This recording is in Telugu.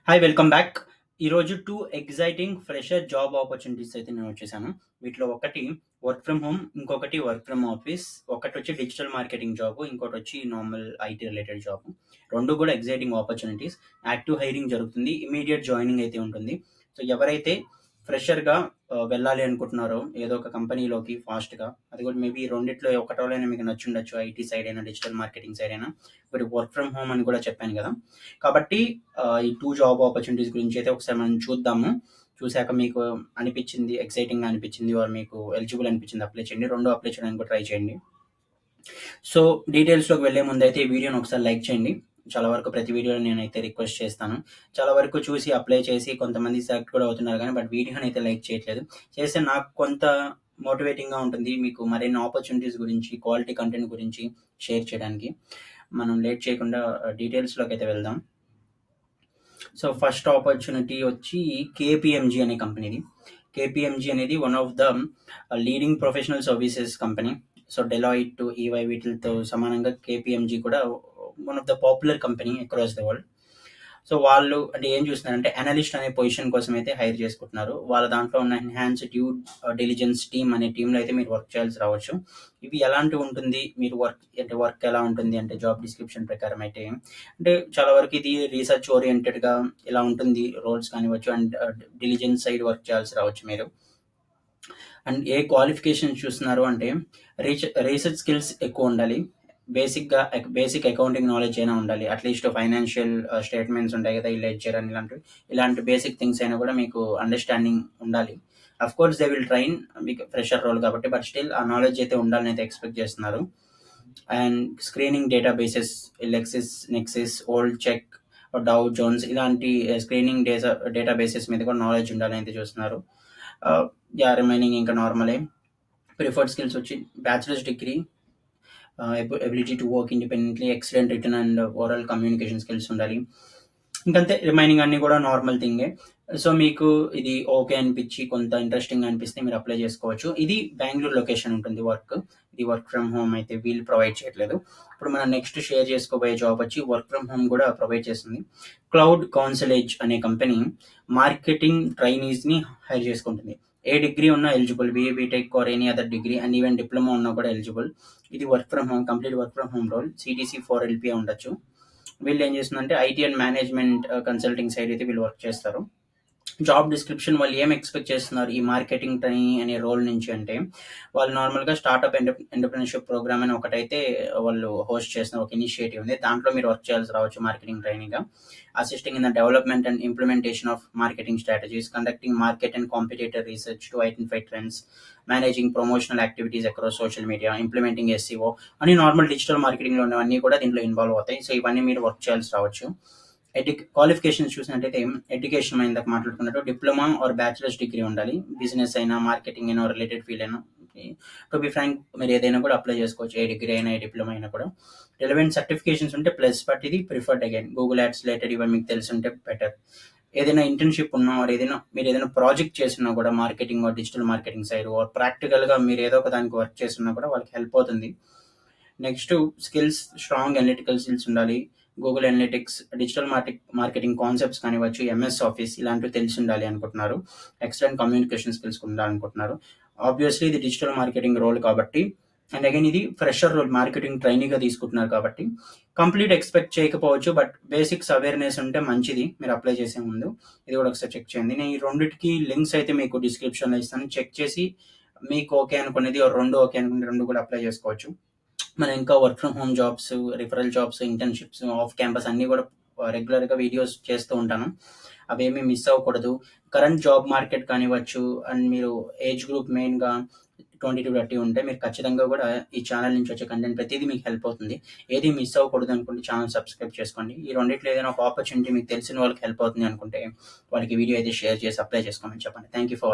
Hi welcome back. ఈరోజు two exciting fresher job opportunities అయితే నేను వచ్చేసాను. వీటిలో ఒకటి వర్క్ ఫ్రమ్ హోమ్, ఇంకొకటి వర్క్ ఫ్రమ్ ఆఫీస్. ఒకటి వచ్చి డిజిటల్ మార్కెటింగ్ జాబ్, ఇంకోటి వచ్చి నార్మల్ ఐటీ రిలేటెడ్ జాబ్. రెండు కూడా ఎగ్జైటింగ్ ఆపర్చునిటీస్. యాక్టివ్ హైరింగ్ జరుగుతుంది, ఇమీడియట్ జాయినింగ్ అయితే ఉంటుంది. సో ఎవరైతే ఫ్రెషర్గా వెళ్ళాలి అనుకుంటున్నారో ఏదో ఒక కంపెనీలోకి ఫాస్ట్గా, అది కూడా మేబీ రెండిట్లో ఒకటోలైనా మీకు నచ్చుండొచ్చు, ఐటీ సైడ్ అయినా డిజిటల్ మార్కెటింగ్ సైడ్ అయినా. ఇప్పుడు వర్క్ ఫ్రమ్ హోమ్ అని కూడా చెప్పాను కదా. కాబట్టి ఈ టూ జాబ్ ఆపర్చునిటీస్ గురించి అయితే ఒకసారి మనం చూద్దాము. చూశాక మీకు అనిపించింది, ఎక్సైటింగ్గా అనిపించింది, వారు మీకు ఎలిజిబుల్ అనిపించింది, అప్లై చేయండి. రెండు అప్లై చేయడానికి కూడా ట్రై చేయండి. సో డీటెయిల్స్లోకి వెళ్ళే ముందు అయితే ఈ వీడియోని ఒకసారి లైక్ చేయండి. చాలా వరకు ప్రతి వీడియోలో నేనైతే రిక్వెస్ట్ చేస్తాను. చాలా వరకు చూసి అప్లై చేసి కొంతమంది సెలెక్ట్ కూడా అవుతున్నారు, కానీ బట్ వీడియోని అయితే లైక్ చేయట్లేదు. చేస్తే నాకు కొంత మోటివేటింగ్గా ఉంటుంది, మీకు మరిన్ని ఆపర్చునిటీస్ గురించి, క్వాలిటీ కంటెంట్ గురించి షేర్ చేయడానికి. మనం లేట్ చేయకుండా డీటెయిల్స్లోకి అయితే వెళ్దాం. సో ఫస్ట్ ఆపర్చునిటీ వచ్చి కేపీఎంజీ అనే కంపెనీది. కేపీఎంజీ అనేది one of the leading professional services company. So Deloitte, EY వీటితో సమానంగా కేపీఎంజీ కూడా one of the popular company across the world. So వాళ్ళు అంటే ఏం చూస్తున్నారంటే అనలిస్ట్ అనే పొజిషన్ కోసం అయితే హైర్ చేసుకుంటున్నారు. వాళ్ళ దాంట్లో ఉన్న ఎన్హాన్స్ డ్యూ డిలిజెన్స్ టీమ్ అనే టీంలో అయితే మీరు వర్క్ చేయాల్సి రావచ్చు. ఇవి ఎలాంటి ఉంటుంది, మీరు వర్క్ ఎలా ఉంటుంది అంటే జాబ్ డిస్క్రిప్షన్ ప్రకారం అయితే అంటే చాలా వరకు ఇది రీసెర్చ్ ఓరియంటెడ్గా ఇలా ఉంటుంది రోల్స్ కానివచ్చు. అండ్ డిలిజెన్స్ సైడ్ వర్క్ చేయాల్సి రావచ్చు మీరు. అండ్ ఏ క్వాలిఫికేషన్ చూస్తున్నారు అంటే రీసెర్చ్ స్కిల్స్ ఎక్కువ ఉండాలి. బేసిక్ అకౌంటింగ్ నాలెడ్జ్ అయినా ఉండాలి. అట్లీస్ట్ ఫైనాన్షియల్ స్టేట్మెంట్స్ ఉంటాయి కదా, లెడ్జర్ అని ఇలాంటి బేసిక్ థింగ్స్ అయినా కూడా మీకు అండర్స్టాండింగ్ ఉండాలి. Of course they will train, మీకు ఫ్రెషర్ రోల్ కాబట్టి, బట్ స్టిల్ ఆ నాలెడ్జ్ అయితే ఉండాలని అయితే ఎక్స్పెక్ట్ చేస్తున్నారు. And screening databases, Lexis, Nexis, old check, Dow Jones ఇలాంటి స్క్రీనింగ్ డేటాబేసెస్ మీద కూడా నాలెడ్జ్ ఉండాలని అయితే చూస్తున్నారు. రిమైనింగ్ ఇంకా నార్మలే. ప్రిఫర్డ్ స్కిల్స్ వచ్చి bachelor's degree, ability to work independently, excellent written and oral communication skills ఉండాలి. ఇంకంతే, రిమైనింగ్ అన్ని కూడా నార్మల్ థింగే. సో మీకు ఇది ఓకే అనిపించి కొంత ఇంట్రెస్టింగ్ అనిపిస్తే మీరు అప్లై చేసుకోవచ్చు. ఇది బెంగళూరు లొకేషన్ ఉంటుంది వర్క్. ఇది వర్క్ ఫ్రమ్ హోమ్ అయితే వీళ్ళు ప్రొవైడ్ చేయట్లేదు. ఇప్పుడు మనం నెక్స్ట్ షేర్ చేసుకోబోయే జాబ్ వచ్చి వర్క్ ఫ్రమ్ హోమ్ కూడా ప్రొవైడ్ చేస్తుంది. క్లౌడ్ కౌన్సిలేజ్ అనే కంపెనీ మార్కెటింగ్ ట్రైనీస్ని హైర్ చేసుకుంటుంది. ఏ డిగ్రీ ఉన్నా eligible, BA, BTech or any other degree, and even diploma ఉన్నా కూడా ఎలిజిబుల్. ఇది work from home, complete work from home role. CTC 4LPA ఉండొచ్చు. వీళ్ళు ఏం చేస్తుందంటే IT and management consulting side అయితే వీళ్ళు వర్క్ చేస్తారు. జాబ్ డిస్క్రిప్షన్ వాళ్ళు ఏం ఎక్స్పెక్ట్ చేస్తున్నారు ఈ మార్కెటింగ్ ట్రైనీ అనే రోల్ నుంచి అంటే, వాళ్ళు నార్మల్గా స్టార్ట్అప్ ఎంటర్ప్రెన్యూర్షిప్ ప్రోగ్రామ్ అని ఒకటైతే వాళ్ళు హోస్ట్ చేస్తున్నారు, ఒక ఇనిషియేటివ్ ఉంది. దాంట్లో మీరు వర్క్ చేయాల్సి రావచ్చు మార్కెటింగ్ ట్రైనీగా. Assisting in the development and implementation of marketing strategies, conducting market and competitor research to identify trends, managing promotional activities across social media, implementing SEO అని నార్మల్ డిజిటల్ మార్కెటింగ్లో ఉన్నవన్నీ కూడా దీంట్లో ఇన్వాల్వ్ అవుతాయి. సో ఇవన్నీ మీరు వర్క్ చేయాల్సి రావచ్చు. క్వాలిఫికేషన్స్ చూసినట్టయితే ఎడ్యుకేషన్ మనం ఇందాక మాట్లాడుకున్నట్టు డిప్లొమా ఆర్ బ్యాచిలర్స్ డిగ్రీ ఉండాలి. బిజినెస్ అయినా, మార్కెటింగ్ అయినా, రిలేటెడ్ ఫీల్డ్ అయినా. టు బి ఫ్రాంక్, మీరు ఏదైనా కూడా అప్లై చేసుకోవచ్చు, ఏ డిగ్రీ అయినా, ఏ డిప్లొమా అయినా కూడా. రిలవెంట్ సర్టిఫికేషన్స్ ఉంటే ప్లస్, బట్ ఇది preferred. Again Google ads related ఇవి మీకు తెలిసి ఉంటే బెటర్. ఏదైనా ఇంటర్న్షిప్ ఉన్నా, మీరు ఏదైనా ప్రాజెక్ట్ చేసినా కూడా marketing or digital marketing side, or ప్రాక్టికల్గా మీరు ఏదో ఒక దానికి వర్క్ చేస్తున్నా కూడా వాళ్ళకి హెల్ప్ అవుతుంది. Next skills, strong analytical skills ఉండాలి. Google Analytics, digital marketing concepts కానివచ్చు, MS ఆఫీస్ ఇలాంటివి తెలిసి ఉండాలి అనుకుంటున్నారు. ఎక్సలెంట్ కమ్యూనికేషన్ స్కిల్స్ ఉండాలనుకుంటున్నారు. ఆబ్వియస్లీ ఇది డిజిటల్ మార్కెటింగ్ రోల్ కాబట్టి, అండ్ అగైన్ ఇది ఫ్రెషర్ రోల్, మార్కెటింగ్ ట్రైనీగా తీసుకుంటున్నారు కాబట్టి కంప్లీట్ ఎక్స్పెక్ట్ చేయకపోవచ్చు, బట్ బేసిక్స్ అవేర్నెస్ ఉంటే మంచిది మీరు అప్లై చేసే ముందు. ఇది కూడా ఒకసారి చెక్ చేయండి. నేను ఈ రెండింటికి లింక్స్ అయితే మీకు డిస్క్రిప్షన్లో ఇస్తాను. చెక్ చేసి మీకు ఓకే అనుకునేది, రెండు ఓకే అనుకునేది రెండు కూడా అప్లై చేసుకోవచ్చు. మనం ఇంకా work from home jobs, referral jobs, internships, off campus అన్నీ కూడా రెగ్యులర్గా వీడియోస్ చేస్తూ ఉంటాను. అవేమీ మిస్ అవ్వకూడదు. కరెంట్ జాబ్ మార్కెట్ కానివ్వచ్చు, అండ్ మీరు ఏజ్ గ్రూప్ మెయిన్గా 20 to 30 ఉంటే మీరు ఖచ్చితంగా కూడా ఈ ఛానల్ నుంచి వచ్చే కంటెంట్ ప్రతిదీ మీకు హెల్ప్ అవుతుంది. ఏది మిస్ అవ్వకూడదు అనుకుంటే ఛానల్ సబ్స్క్రైబ్ చేసుకోండి. ఈ రెండిట్లో ఏదైనా ఒక ఆపర్చునిటీ మీకు తెలిసిన వాళ్ళకి హెల్ప్ అవుతుంది అనుకుంటే వాళ్ళకి వీడియో అయితే షేర్ చేసి అప్లై చేసుకోమని చెప్పండి. Thank you for